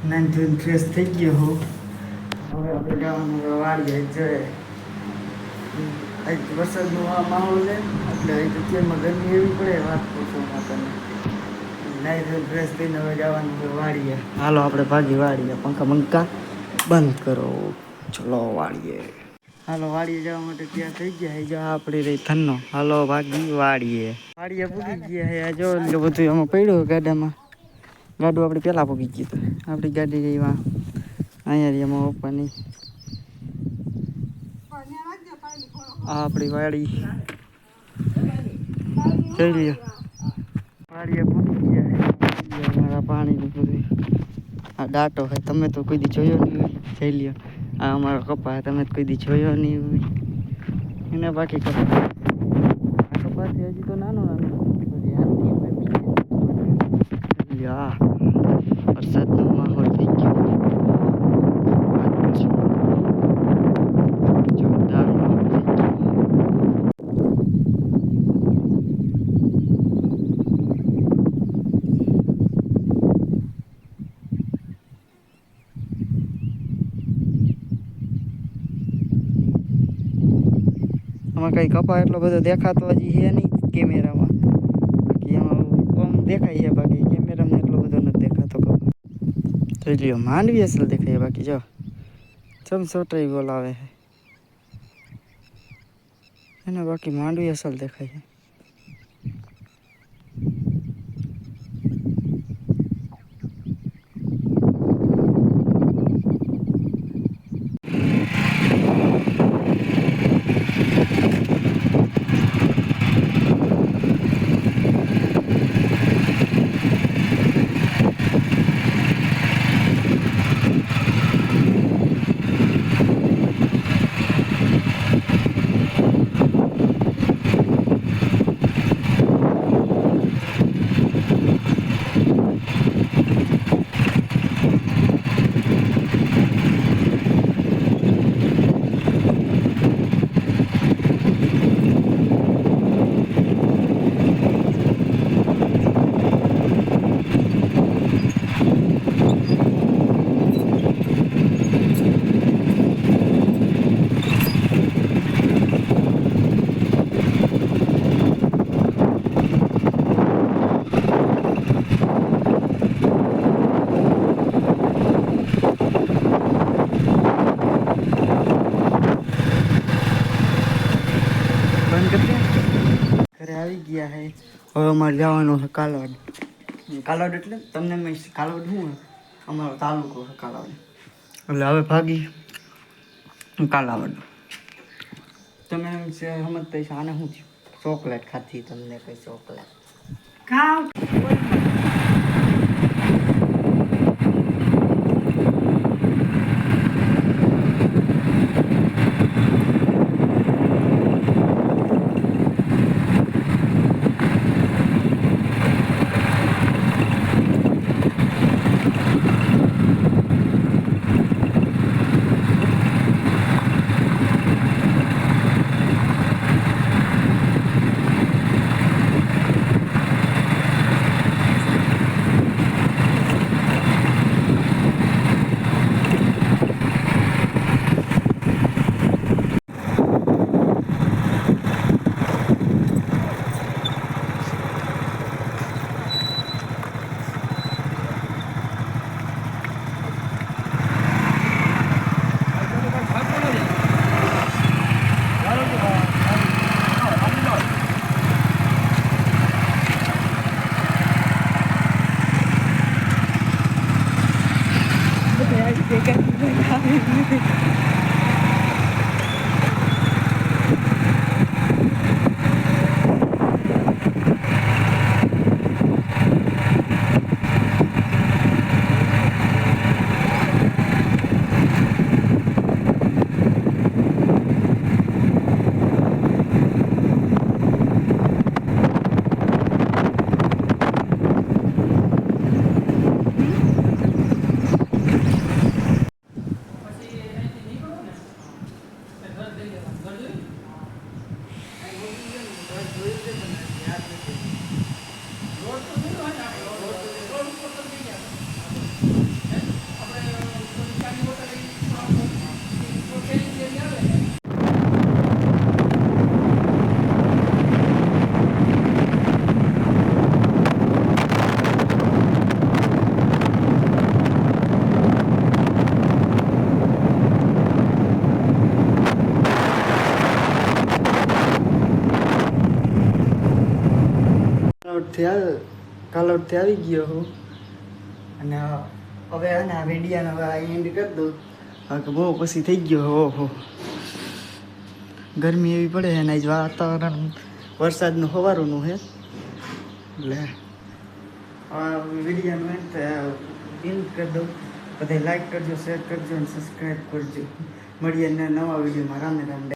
Nine fresh થઈ ગયો હું. હવે આપણે જવાનું વાડીએ જોઈએ. આજ વરસાદનો માહોલ છે એટલે અત્યારમાં ગરમી એવી પડે વાત પૂછો તને. નાઈન ફ્રેશ થઈને હવે જવાનું વાડીએ. હાલો આપણે ભાગી વાડીએ. પંખા બંખા બંધ કરો. ચલો વાડીએ. હાલો વાડીએ જવા માટે તૈયાર થઈ ગયા. જો આપણી રહી થન્નો. હાલો ભાગી વાડીએ. વાડીએ પૂગી ગયા હે. જો બધું એમાં પડ્યું ગાડામાં. ગાડું આપણે પેલા પૂગી ગયું હતું. આપણી ગાડી એમાં અહીંયા એમાં ઓપની. આ આપણી વાડી જોઈ લ્યો. વાડીએ પૂગી ગયા હે. અમારા પાણીનું બધું આ ડાટો હોય. તમે તો કોઈ દી જોયો નહીં હોય. જોઈ લ્યો. આ અમારો કપા તમે કોઈ દી જોયો નહીં હોય. એને બાકી કપા આ કપાથી હજી તો નાનો લ્યો. વરસાદનો માહોલ થઈ ગયો. જોરદાર માહોલ થઈ ગયો. આમાં કઈ કપા એટલો બધો દેખાતો હજી છે નહીં કેમેરામાં. બાકી એમાં આમ દેખાય છે. બાકી કેમેરામાં એટલો બધો નથી દેખાતો કપા. જોઈ લ્યો માંડવી અસલ દેખાય. બાકી જો ચમચોટરી બોલાવે છે એને. બાકી માંડવી અસલ દેખાય છે. ઘરે આવી ગયા હે. હવે અમારે જવાનું છે કાલાવડ. કાલાવડ એટલે તમને મેં કાલાવડ શું અમારો તાલુકો છે કાલાવડ. એટલે હવે ભાગી કાલાવડ. તમે સમજતા છો આને શું થયું? ચોકલેટ ખાધી તમને કઈ ચોકલેટ ખાવ. કાલોડથી આવી ગયો હું અને હવે આ વિડીયાને હવે એન્ડ કરી દઉં. કે બહુ પછી થઈ ગયો. ઓહો, ગરમી એવી પડે અને આજ વાતાવરણ વરસાદનું સવારનું છે. એટલે આ વિડીયાનો એન્ડ કરી દઉં. બધા લાઈક કરજો, શેર કરજો અને સબસ્ક્રાઈબ કરજો. મળીએ નવા વિડીયોમાં. રામ રામ.